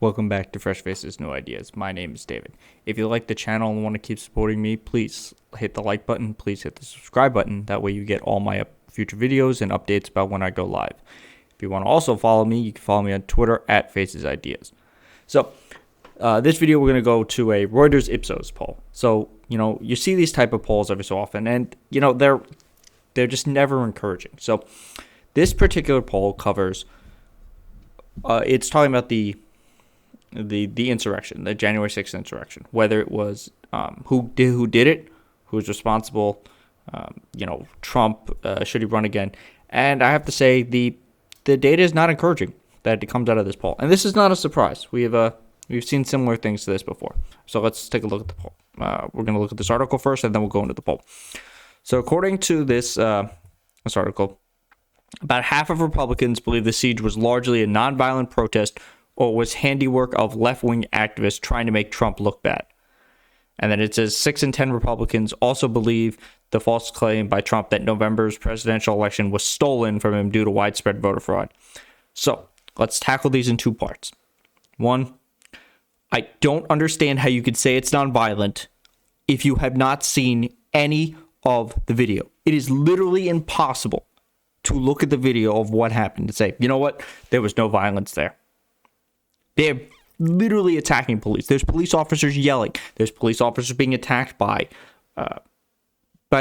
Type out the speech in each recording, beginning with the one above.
Welcome back to Fresh Faces, New Ideas. My name is David. If you like the channel and want to keep supporting me, please hit the like button. Please hit the subscribe button. That way you get all my future videos and updates about when I go live. If you want to also follow me, you can follow me on Twitter at Faces Ideas. So, this video we're going to go to a Reuters Ipsos poll. So, you see these type of polls every so often, and, they're just never encouraging. So, this particular poll covers, it's talking about the insurrection, the January 6th insurrection, whether it was who did it, who was responsible, Trump, should he run again? And I have to say the data is not encouraging that it comes out of this poll. And this is not a surprise. We've seen similar things to this before. So let's take a look at the poll. We're going to look at this article first, and then we'll go into the poll. So according to this article, about half of Republicans believe the siege was largely a nonviolent protest or was handiwork of left-wing activists trying to make Trump look bad. And then it says 6 in 10 Republicans also believe the false claim by Trump that November's presidential election was stolen from him due to widespread voter fraud. So let's tackle these in two parts. One, I don't understand how you could say it's nonviolent if you have not seen any of the video. It is literally impossible to look at the video of what happened and say, you know what, there was no violence there. They're literally attacking police. There's police officers yelling. There's police officers being attacked by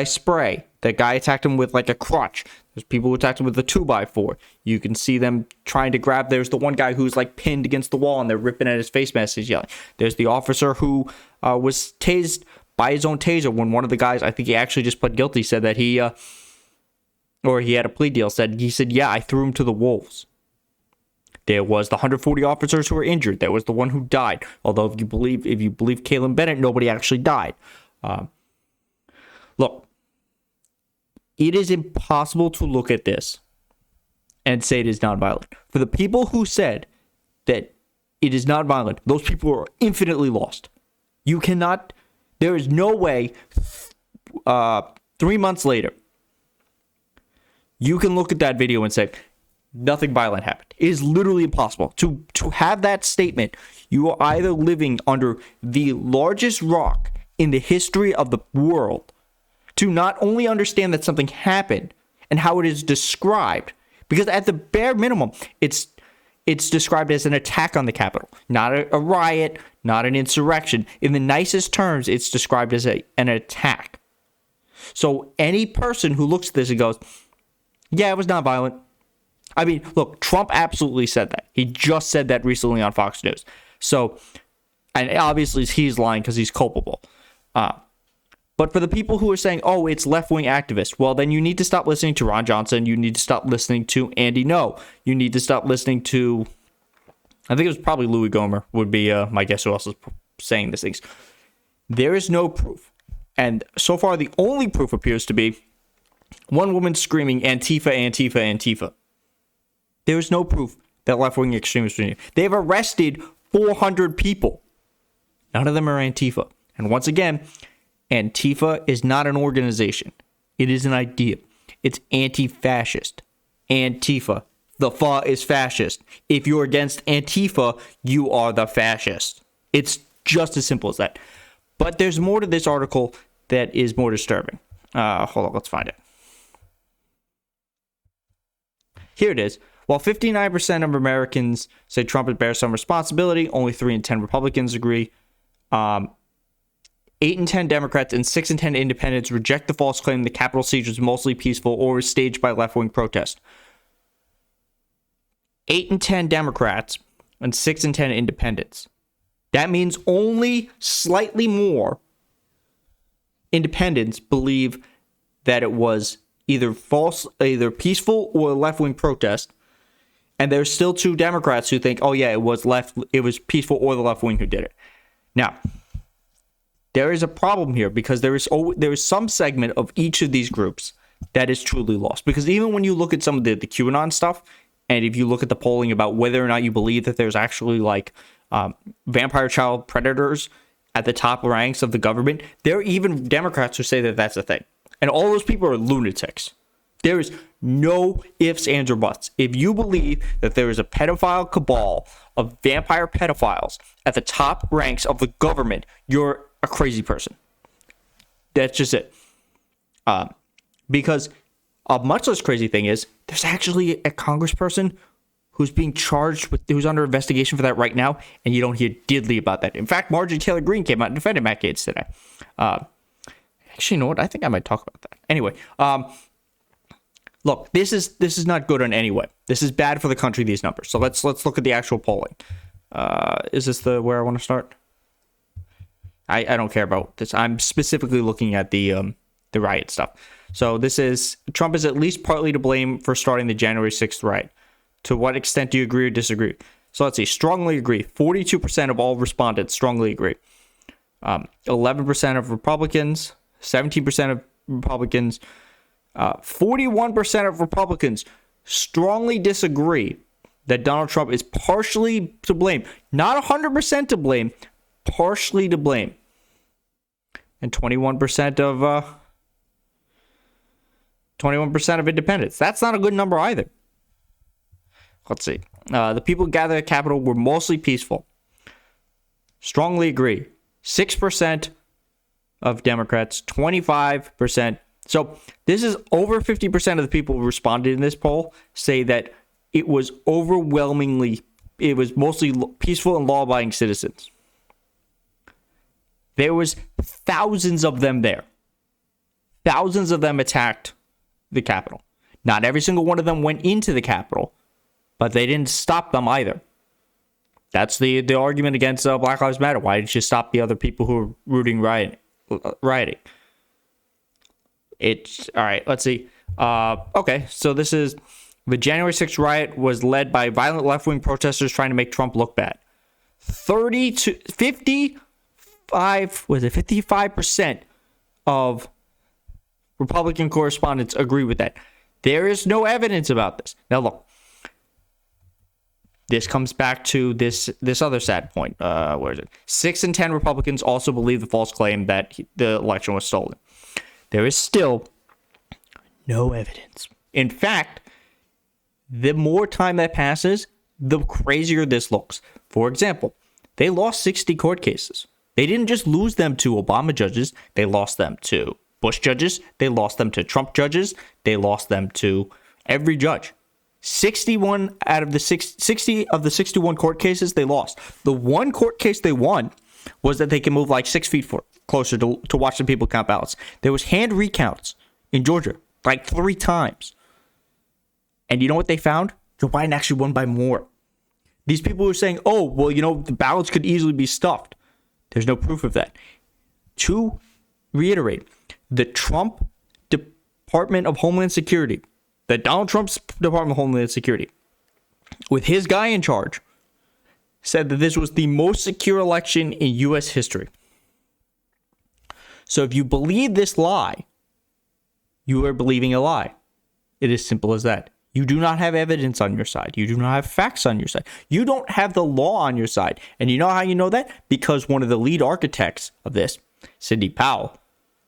spray. That guy attacked him with like a crutch. There's people who attacked him with a 2x4. You can see them trying to grab. There's the one guy who's like pinned against the wall and they're ripping at his face mask. He's yelling. There's the officer who was tased by his own taser when one of the guys, I think he actually just pled guilty, said that he had a plea deal, said, yeah, I threw him to the wolves. There was the 140 officers who were injured. There was the one who died. Although if you believe Kaylen Bennett, nobody actually died. Look, it is impossible to look at this and say it is nonviolent. For the people who said that it is nonviolent, those people are infinitely lost. You cannot. There is no way. 3 months later, you can look at that video and say, nothing violent happened. It is literally impossible. To have that statement, you are either living under the largest rock in the history of the world to not only understand that something happened and how it is described, because at the bare minimum, it's described as an attack on the Capitol, not a riot, not an insurrection. In the nicest terms, it's described as an attack. So any person who looks at this and goes, yeah, it was not violent. I mean, look, Trump absolutely said that. He just said that recently on Fox News. So, and obviously he's lying because he's culpable. But for the people who are saying, oh, it's left-wing activists, well, then you need to stop listening to Ron Johnson. You need to stop listening to Andy Ngo. You need to stop listening to, I think it was probably Louis Gohmert would be my guess who else is saying these things. There is no proof. And so far, the only proof appears to be one woman screaming, Antifa, Antifa, Antifa. There is no proof that left-wing extremists are here. They've arrested 400 people. None of them are Antifa. And once again, Antifa is not an organization. It is an idea. It's anti-fascist. Antifa. The fa is fascist. If you're against Antifa, you are the fascist. It's just as simple as that. But there's more to this article that is more disturbing. Hold on, let's find it. Here it is. While 59% of Americans say Trump bears some responsibility, only 3 in 10 Republicans agree. 8 in 10 Democrats and 6 in 10 independents reject the false claim the Capitol siege was mostly peaceful or was staged by left-wing protest. 8 in 10 Democrats and 6 in 10 independents. That means only slightly more independents believe that it was either peaceful or left-wing protest. And there's still 2 Democrats who think, oh yeah, it was peaceful or the left wing who did it. Now, there is a problem here because there is some segment of each of these groups that is truly lost. Because even when you look at some of the QAnon stuff, and if you look at the polling about whether or not you believe that there's actually like vampire child predators at the top ranks of the government, there are even Democrats who say that that's a thing. And all those people are lunatics. There is no ifs, ands, or buts. If you believe that there is a pedophile cabal of vampire pedophiles at the top ranks of the government, you're a crazy person. That's just it. Because a much less crazy thing is there's actually a congressperson who's being charged with, who's under investigation for that right now, and you don't hear diddly about that. In fact, Marjorie Taylor Greene came out and defended Matt Gaetz today. Actually, you know what? I think I might talk about that. Anyway, look, this is not good in any way. This is bad for the country, these numbers. So let's look at the actual polling. Is this where I want to start? I don't care about this. I'm specifically looking at the riot stuff. So this is, Trump is at least partly to blame for starting the January 6th riot. To what extent do you agree or disagree? So let's see. Strongly agree. 42% of all respondents strongly agree. 11% of Republicans, 17% of Republicans, 41% of Republicans strongly disagree that Donald Trump is partially to blame. Not 100% to blame, partially to blame. And 21% of independents. That's not a good number either. Let's see. The people gathered at the Capitol were mostly peaceful. Strongly agree. 6% of Democrats, 25%. So this is over 50% of the people who responded in this poll say that it was mostly peaceful and law-abiding citizens. There was thousands of them there. Thousands of them attacked the Capitol. Not every single one of them went into the Capitol, but they didn't stop them either. That's the argument against Black Lives Matter. Why didn't you stop the other people who were rioting? It's all right. Let's see. Okay, so this is the January 6th riot was led by violent left-wing protesters trying to make Trump look bad. 55% of Republican correspondents agree with that. There is no evidence about this. Now look, this comes back to this other sad point. Where is it? 6 in 10 Republicans also believe the false claim that the election was stolen. There is still no evidence. In fact, the more time that passes, the crazier this looks. For example, they lost 60 court cases. They didn't just lose them to Obama judges. They lost them to Bush judges. They lost them to Trump judges. They lost them to every judge. 61 out of the 60 of the 61 court cases they lost. The one court case they won was that they can move like 6 feet closer to watch the people count ballots. There was hand recounts in Georgia like 3 times. And you know what they found? Joe Biden actually won by more. These people were saying, oh, well, you know, the ballots could easily be stuffed. There's no proof of that. To reiterate, the Trump Department of Homeland Security, Donald Trump's Department of Homeland Security, with his guy in charge, said that this was the most secure election in U.S. history. So if you believe this lie, you are believing a lie. It is simple as that. You do not have evidence on your side. You do not have facts on your side. You don't have the law on your side. And you know how you know that? Because one of the lead architects of this, Sidney Powell,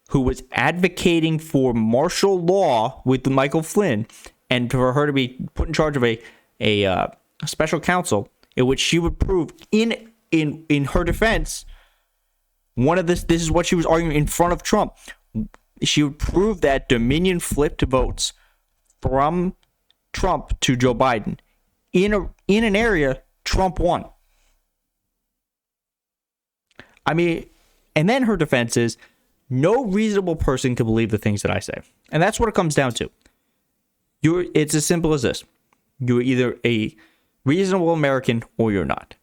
who was advocating for martial law with Michael Flynn and for her to be put in charge of a special counsel in which she would prove in her defense, this is what she was arguing in front of Trump. She would prove that Dominion flipped votes from Trump to Joe Biden in an area Trump won. I mean, and then her defense is no reasonable person can believe the things that I say. And that's what it comes down to. It's as simple as this. You're either a reasonable American or you're not.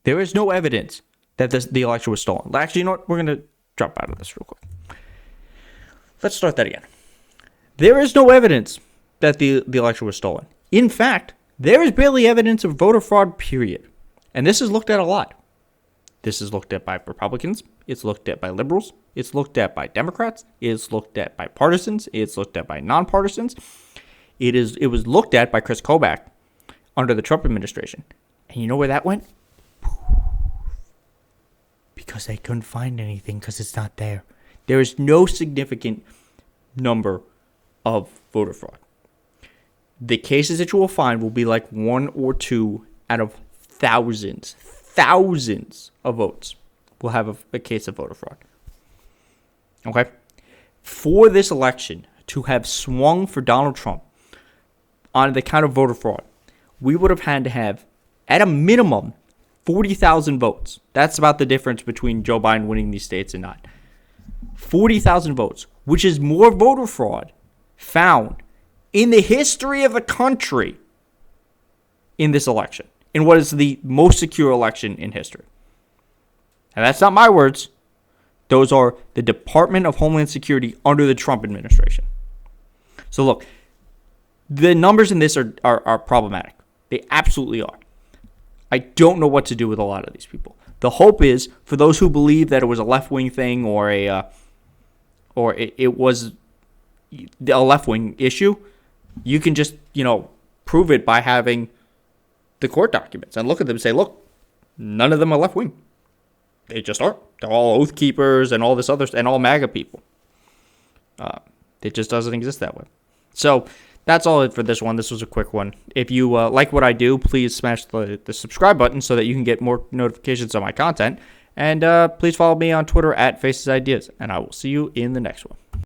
There is no evidence that the election was stolen. Actually, you know what? We're going to drop out of this real quick. Let's start that again. There is no evidence that the election was stolen. In fact, there is barely evidence of voter fraud, period. And this is looked at a lot. This is looked at by Republicans. It's looked at by liberals. It's looked at by Democrats. It's looked at by partisans. It's looked at by nonpartisans. It was looked at by Chris Kobach under the Trump administration. And you know where that went? Because they couldn't find anything because it's not there. There is no significant number of voter fraud. The cases that you will find will be like 1 or 2 out of thousands of votes will have a case of voter fraud. Okay? For this election to have swung for Donald Trump on the count of voter fraud, we would have had to have, at a minimum, 40,000 votes. That's about the difference between Joe Biden winning these states and not. 40,000 votes, which is more voter fraud found in the history of the country in this election, in what is the most secure election in history. And that's not my words. Those are the Department of Homeland Security under the Trump administration. So look, the numbers in this are problematic. They absolutely are. I don't know what to do with a lot of these people. The hope is, for those who believe that it was a left-wing thing or it was a left-wing issue, you can just, prove it by having the court documents and look at them and say, look, none of them are left-wing. They just aren't. They're all oath keepers and all this other, and all MAGA people. It just doesn't exist that way. So that's all it for this one. This was a quick one. If you like what I do, please smash the subscribe button so that you can get more notifications on my content. And please follow me on Twitter at FacesIdeas. And I will see you in the next one.